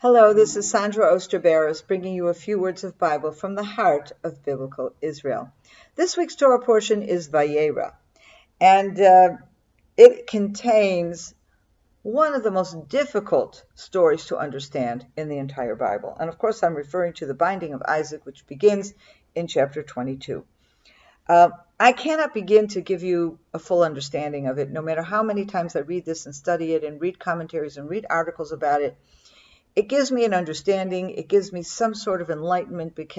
Hello, this is Sondra Oster Baras bringing you a few words of Bible from the heart of Biblical Israel. This week's Torah portion is Vayerah, and it contains one of the most difficult stories to understand in the entire Bible. And of course, I'm referring to the binding of Isaac, which begins in chapter 22. I cannot begin to give you a full understanding of it, no matter how many times I read this and study it and read commentaries and read articles about it. It gives me an understanding. It gives me some sort of enlightenment, but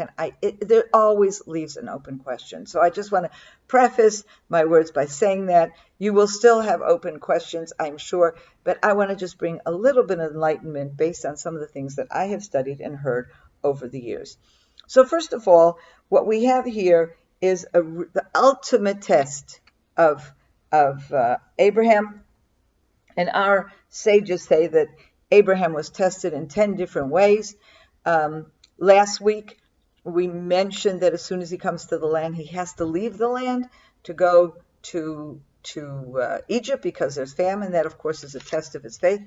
there always leaves an open question. So I just want to preface my words by saying that you will still have open questions, I'm sure, but I want to just bring a little bit of enlightenment based on some of the things that I have studied and heard over the years. So first of all, what we have here is the ultimate test of Abraham, and our sages say that Abraham was tested in 10 different ways. Last week, we mentioned that as soon as he comes to the land, he has to leave the land to go to Egypt because there's famine. That, of course, is a test of his faith.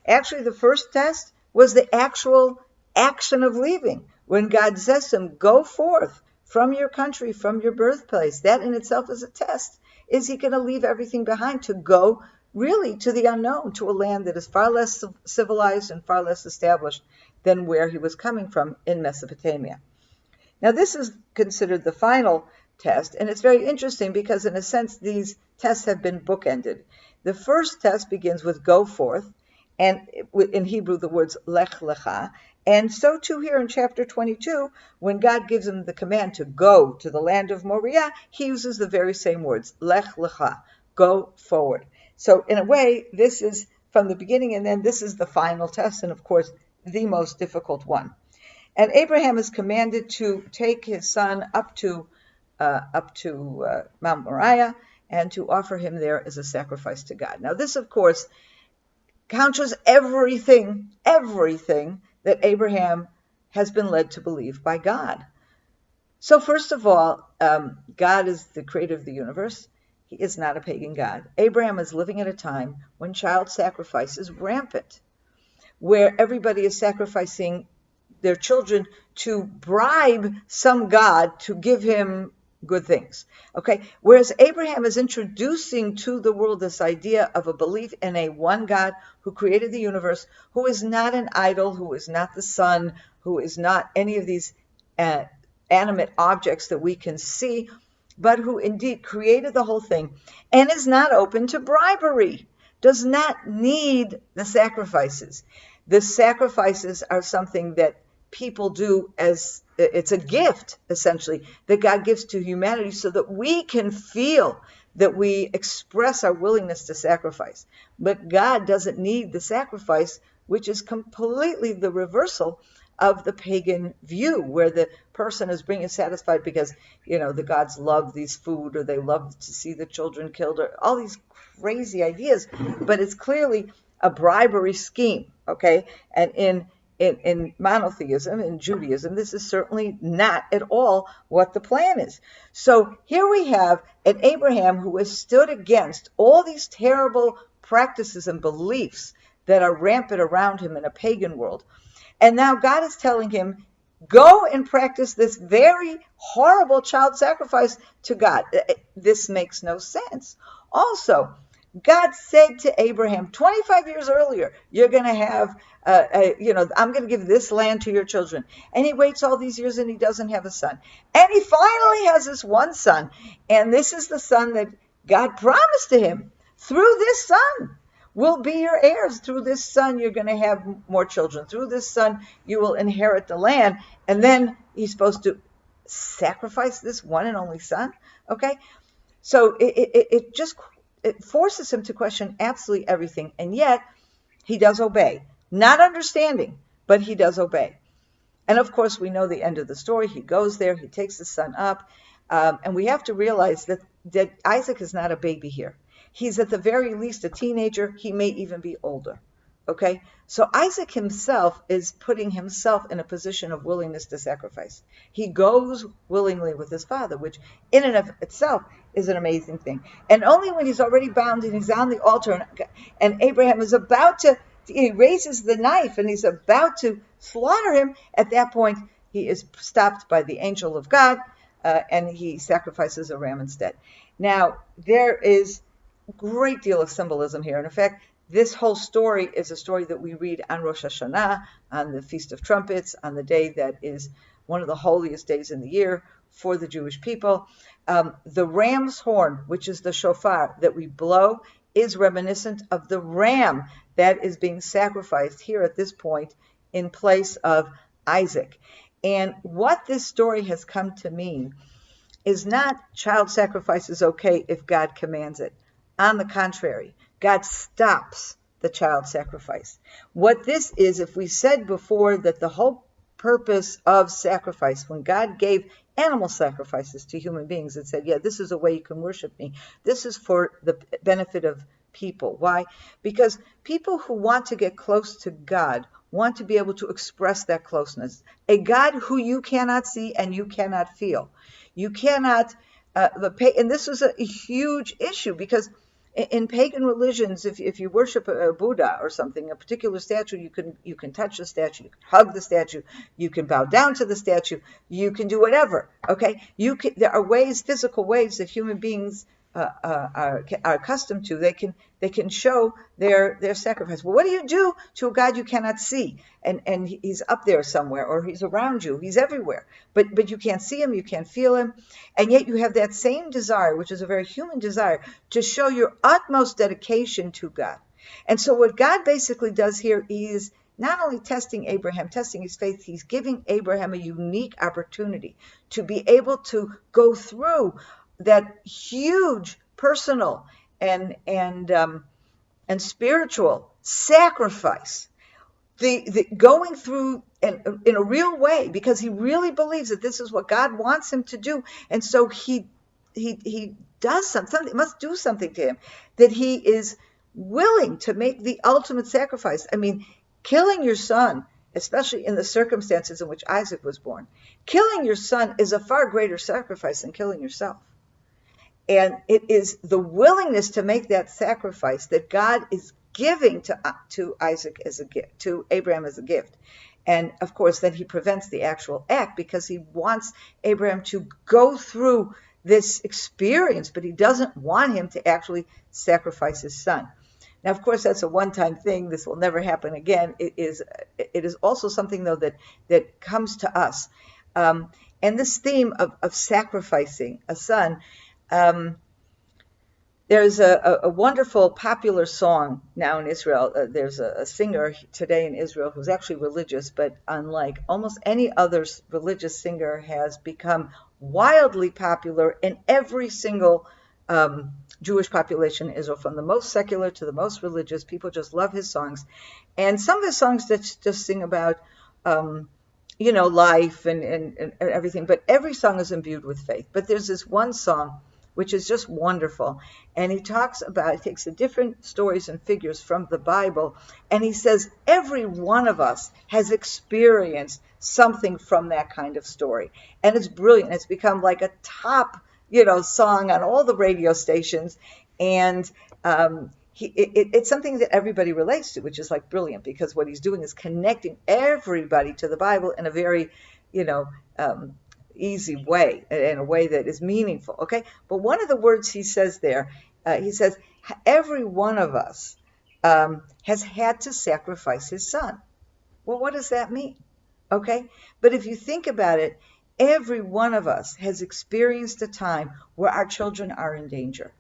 Actually, the first test was the actual action of leaving. When God says to him, go forth from your country, from your birthplace, that in itself is a test. Is he going to leave everything behind to go really to the unknown, to a land that is far less civilized and far less established than where he was coming from in Mesopotamia? Now, this is considered the final test, and it's very interesting because, in a sense, these tests have been bookended. The first test begins with go forth, and in Hebrew, the words lech lecha, and so too here in chapter 22, when God gives him the command to go to the land of Moriah, he uses the very same words, lech lecha, go forward. So in a way, this is from the beginning, and then this is the final test, and of course, the most difficult one. And Abraham is commanded to take his son up to Mount Moriah and to offer him there as a sacrifice to God. Now, this, of course, counters everything that Abraham has been led to believe by God. So first of all, God is the creator of the universe. He is not a pagan God. Abraham is living at a time when child sacrifice is rampant, where everybody is sacrificing their children to bribe some God to give him good things. Okay, whereas Abraham is introducing to the world this idea of a belief in a one God who created the universe, who is not an idol, who is not the sun, who is not any of these animate objects that we can see, but who indeed created the whole thing and is not open to bribery, does not need the sacrifices. The sacrifices are something that people do as it's a gift, essentially, that God gives to humanity so that we can feel that we express our willingness to sacrifice. But God doesn't need the sacrifice, which is completely the reversal of the pagan view, where the person is being satisfied because, the gods love these food, or they love to see the children killed, or all these crazy ideas. But it's clearly a bribery scheme, okay? And in monotheism, in Judaism, this is certainly not at all what the plan is. So here we have an Abraham who has stood against all these terrible practices and beliefs that are rampant around him in a pagan world. And now God is telling him, go and practice this very horrible child sacrifice to God. This makes no sense. Also, God said to Abraham 25 years earlier, you're going to have, I'm going to give this land to your children. And he waits all these years and he doesn't have a son. And he finally has this one son. And this is the son that God promised to him. Through this son will be your heirs. Through this son, you're going to have more children. Through this son, you will inherit the land. And then he's supposed to sacrifice this one and only son. Okay? So it forces him to question absolutely everything. And yet, he does obey. Not understanding, but he does obey. And of course, we know the end of the story. He goes there. He takes the son up. And we have to realize that Isaac is not a baby here. He's at the very least a teenager. He may even be older. Okay? So Isaac himself is putting himself in a position of willingness to sacrifice. He goes willingly with his father, which in and of itself is an amazing thing. And only when he's already bound and he's on the altar and Abraham is about to he raises the knife and he's about to slaughter him. At that point, he is stopped by the angel of God, and he sacrifices a ram instead. Now, there is a great deal of symbolism here. And in fact, this whole story is a story that we read on Rosh Hashanah, on the Feast of Trumpets, on the day that is one of the holiest days in the year for the Jewish people. The ram's horn, which is the shofar that we blow, is reminiscent of the ram that is being sacrificed here at this point in place of Isaac. And what this story has come to mean is not child sacrifice is okay if God commands it. On the contrary, God stops the child sacrifice. What this is, if we said before that the whole purpose of sacrifice, when God gave animal sacrifices to human beings and said, yeah, this is a way you can worship me. This is for the benefit of people. Why? Because people who want to get close to God want to be able to express that closeness. A God who you cannot see and you cannot feel. You cannot, and this was a huge issue because in pagan religions, if you worship a Buddha or something, a particular statue, you can touch the statue, you can hug the statue, you can bow down to the statue, you can do whatever. Okay, there are ways, physical ways that human beings are accustomed to. They can show their sacrifice. Well, what do you do to a God you cannot see? And he's up there somewhere, or he's around you, he's everywhere, but you can't see him, you can't feel him, and yet you have that same desire, which is a very human desire, to show your utmost dedication to God. And so what God basically does here is not only testing Abraham, testing his faith, he's giving Abraham a unique opportunity to be able to go through that huge personal and spiritual sacrifice, the going through in a real way, because he really believes that this is what God wants him to do, and so he does something. It must do something to him that he is willing to make the ultimate sacrifice. I mean, killing your son, especially in the circumstances in which Isaac was born, killing your son is a far greater sacrifice than killing yourself. And it is the willingness to make that sacrifice that God is giving to Isaac as a gift, to Abraham as a gift. And of course, then he prevents the actual act because he wants Abraham to go through this experience, but he doesn't want him to actually sacrifice his son. Now, of course, that's a one-time thing. This will never happen again. It is also something, though, that comes to us. And this theme of sacrificing a son, there's a wonderful popular song now in Israel. There's a singer today in Israel who's actually religious, but unlike almost any other religious singer, has become wildly popular in every single Jewish population in Israel, from the most secular to the most religious. People just love his songs. And some of his songs just sing about life and everything, but every song is imbued with faith. But there's this one song which is just wonderful, and he takes the different stories and figures from the Bible, and he says every one of us has experienced something from that kind of story, and it's brilliant. It's become like a top song on all the radio stations, and it's something that everybody relates to, which is like brilliant, because what he's doing is connecting everybody to the Bible in a very, easy way, in a way that is meaningful. Okay, but one of the words he says there, he says every one of us has had to sacrifice his son. Well, what does that mean? Okay, but if you think about it, every one of us has experienced a time where our children are in danger.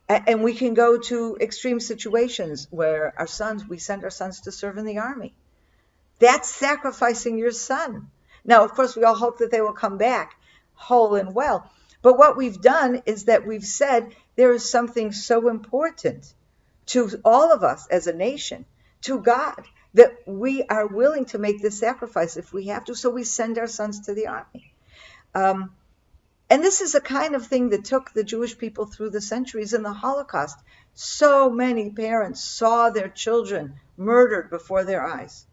And we can go to extreme situations where we send our sons to serve in the army. That's sacrificing your son. Now, of course, we all hope that they will come back whole and well. But what we've done is that we've said there is something so important to all of us as a nation, to God, that we are willing to make this sacrifice if we have to. So we send our sons to the army. And this is a kind of thing that took the Jewish people through the centuries. In the Holocaust, so many parents saw their children murdered before their eyes.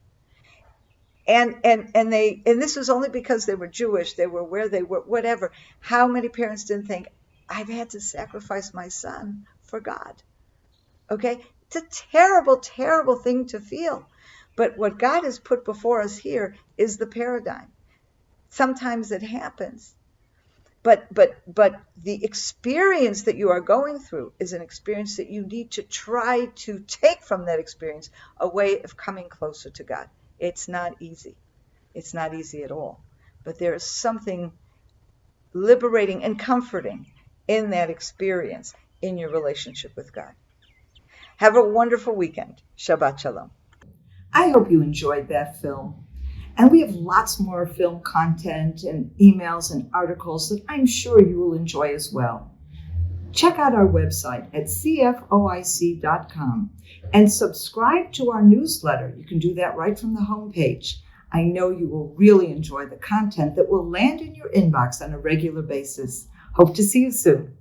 And this was only because they were Jewish, they were where they were, whatever. How many parents didn't think, I've had to sacrifice my son for God? Okay? It's a terrible, terrible thing to feel. But what God has put before us here is the paradigm. Sometimes it happens. But the experience that you are going through is an experience that you need to try to take from that experience a way of coming closer to God. It's not easy. It's not easy at all. But there is something liberating and comforting in that experience in your relationship with God. Have a wonderful weekend. Shabbat Shalom. I hope you enjoyed that film. And we have lots more film content and emails and articles that I'm sure you will enjoy as well. Check out our website at CFOIC.com and subscribe to our newsletter. You can do that right from the homepage. I know you will really enjoy the content that will land in your inbox on a regular basis. Hope to see you soon.